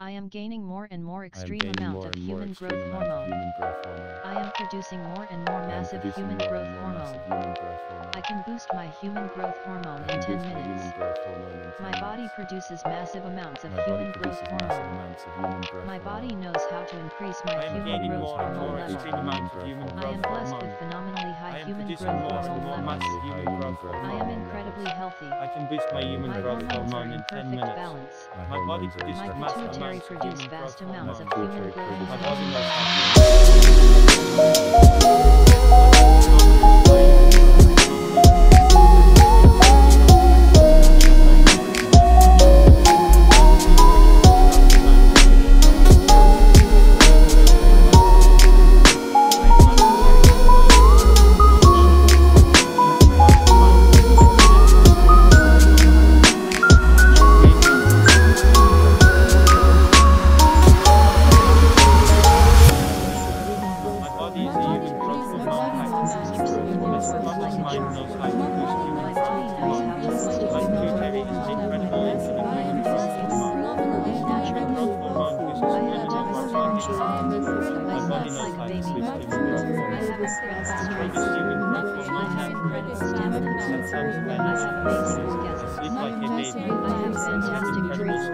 I am gaining more and more extreme amount of human growth hormone. I am producing more and more massive human growth hormone. I can boost my human growth hormone in 10 minutes. My body produces massive amounts of human growth hormone. My body knows how to increase my human growth hormone level. I am blessed with phenomenally high human growth hormone levels. I am incredibly healthy. I can boost my human growth hormone in 10 minutes. Balance. My body produces My massive pituitary amounts of produce human vast growth amounts of hormone. human growth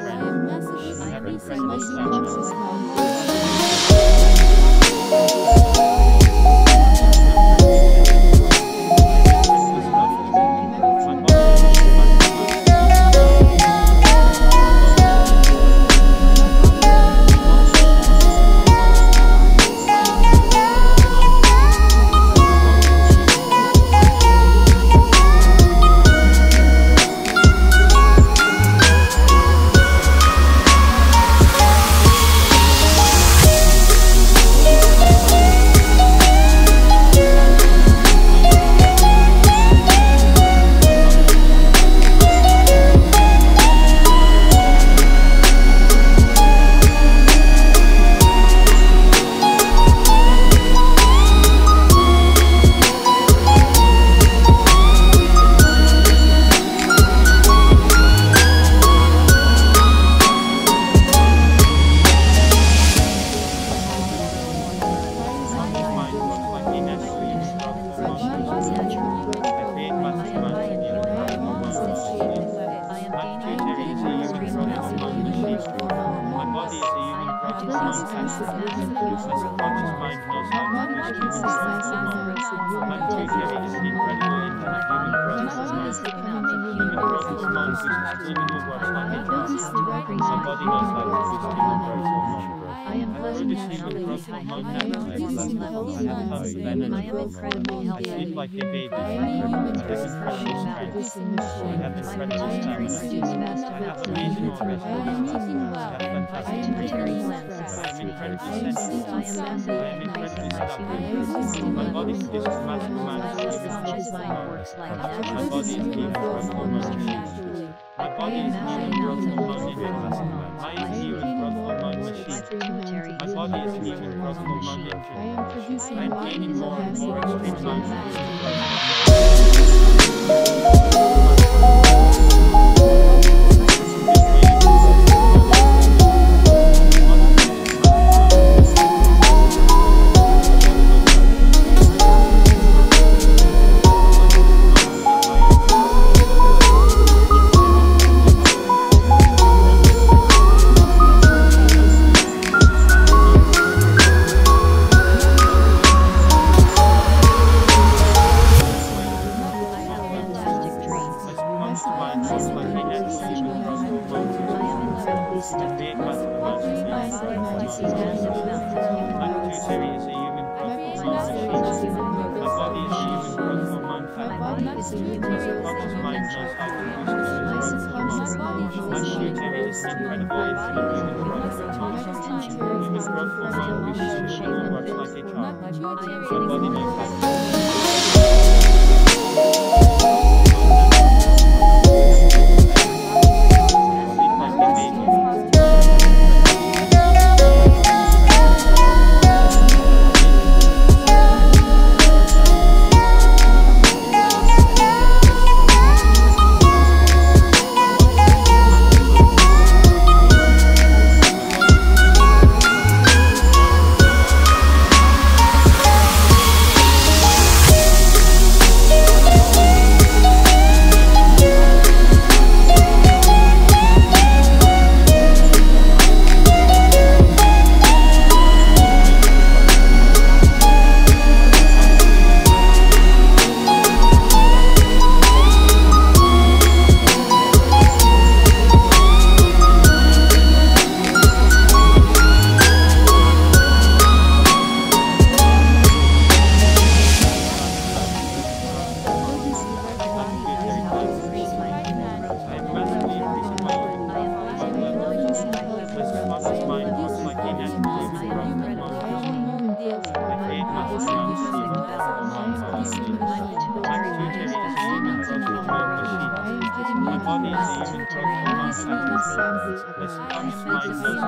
My body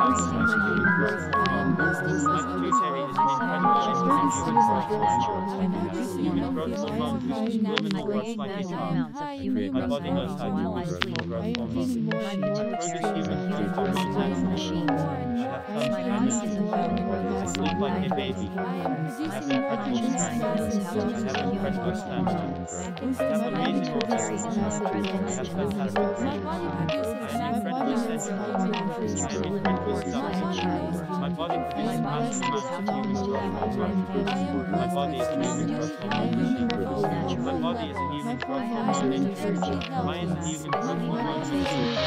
increasing my human growth hormone. My pituitary is an incredible engine for human growth hormone. Human growth hormone boosts subliminal works like a charm. My body knows how to boost human growth hormone. I produce human growth hormone naturally. I have tons of energy. I sleep like a baby. I have incredible strength. I have incredible stamina. I have amazing orgasms. I have fantastic dreams. I am incredibly sensitive. I am incredibly self-aware. My body produces massive amounts of human growth hormone. My body is a human growth hormone machine. My body is a human growth hormone engine. Why is a human growth hormone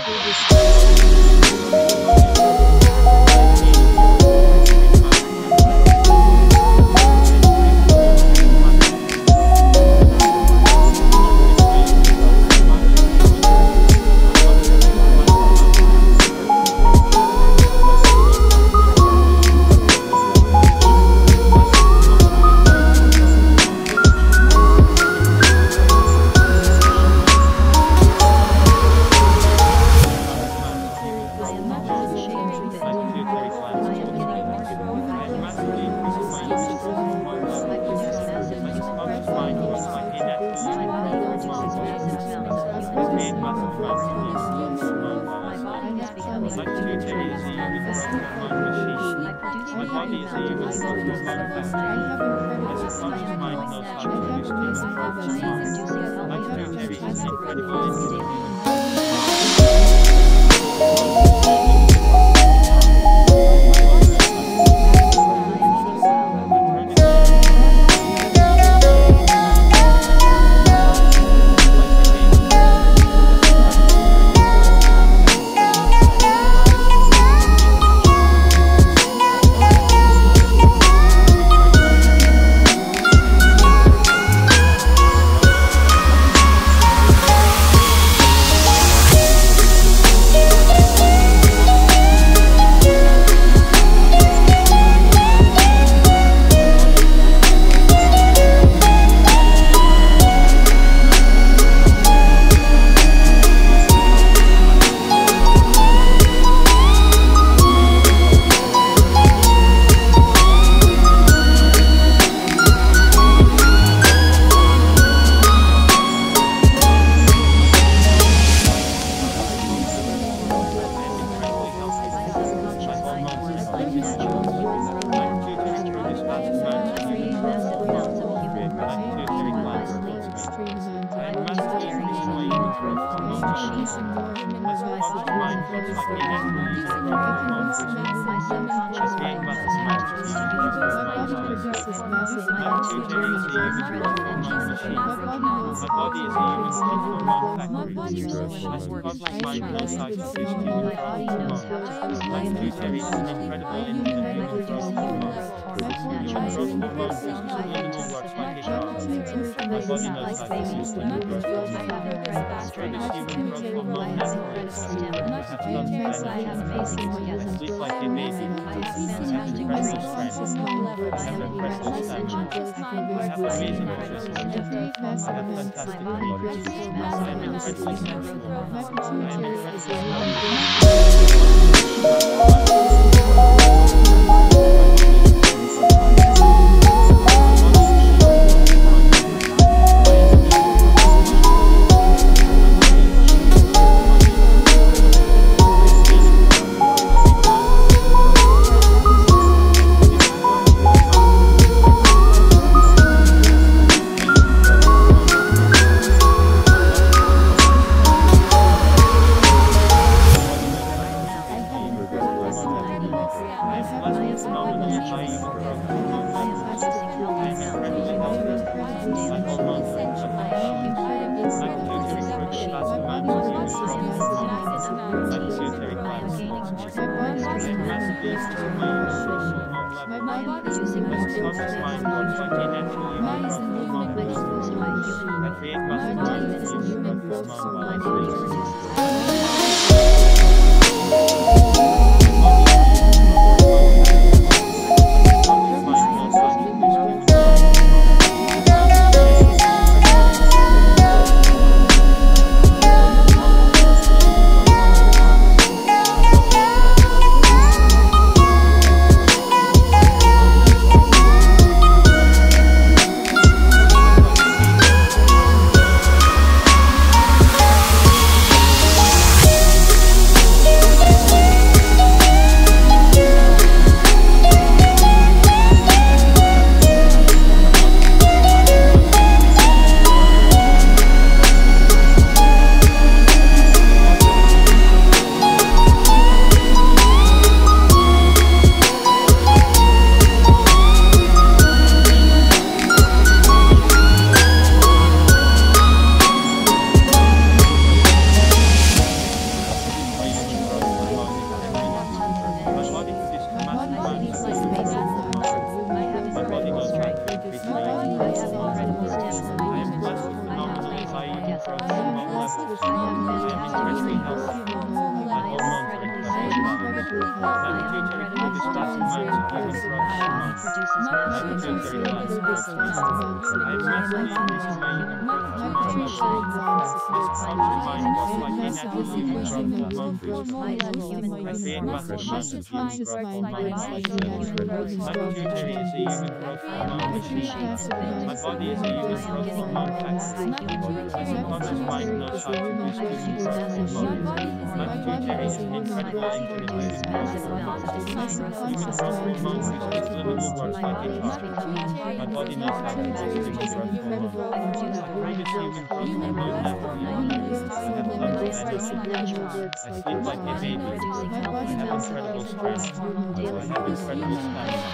vast amounts of human growth My body hormone. produces massive amounts of Pituitary human gland. growth hormone. I have massively increased my human growth hormone level. This is My also body mine is just a like a human natural growth human machine. growth hormone booster. I am a human I growth create hormone massive amounts machine. of human growth My hormone body like is a never human before. growth My hormone pituitary machine. is a human growth I am hormone fit in machine. shape and fit. My body is a I human am growth getting hormone enough factory. high human growth My subconscious hormone. mind knows how to boost I human produce growth massive human hormone. growth My hormone. pituitary is an My incredible body instrument for produces human growth massive amounts of hormone. human growth Human growth hormone. hormone through subliminal works My like a body is car. becoming My body knows how to boost human growth hormone. I produce I the right produce amounts human of growth human hormone growth naturally. hormone I need. I have My abundant breasts are energy. natural. I sleep like a I am baby. producing I healthy have amounts of incredible human growth strength. hormone I daily. have incredible stamina.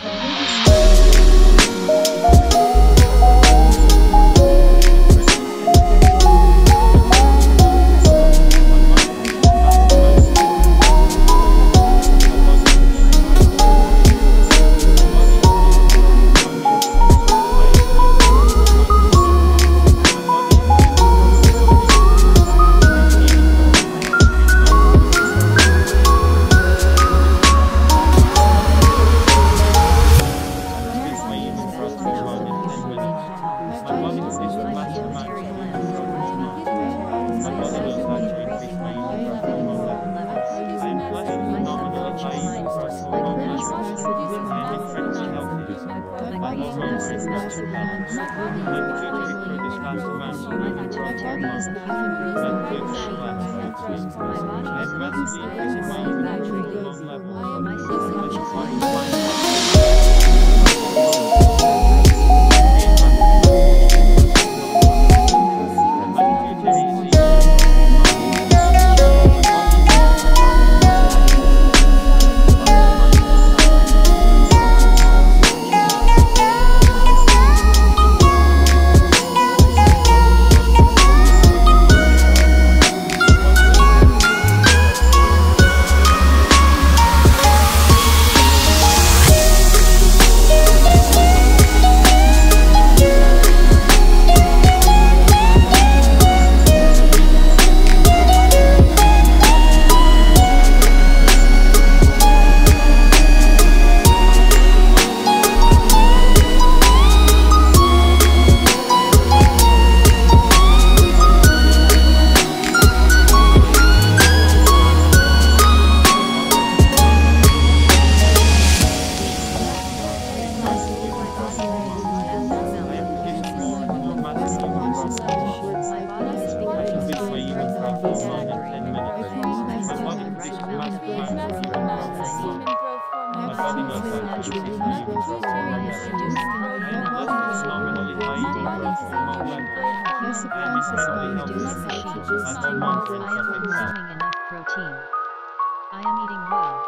I am eating well.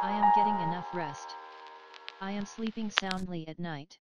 I am getting enough rest. I am sleeping soundly at night.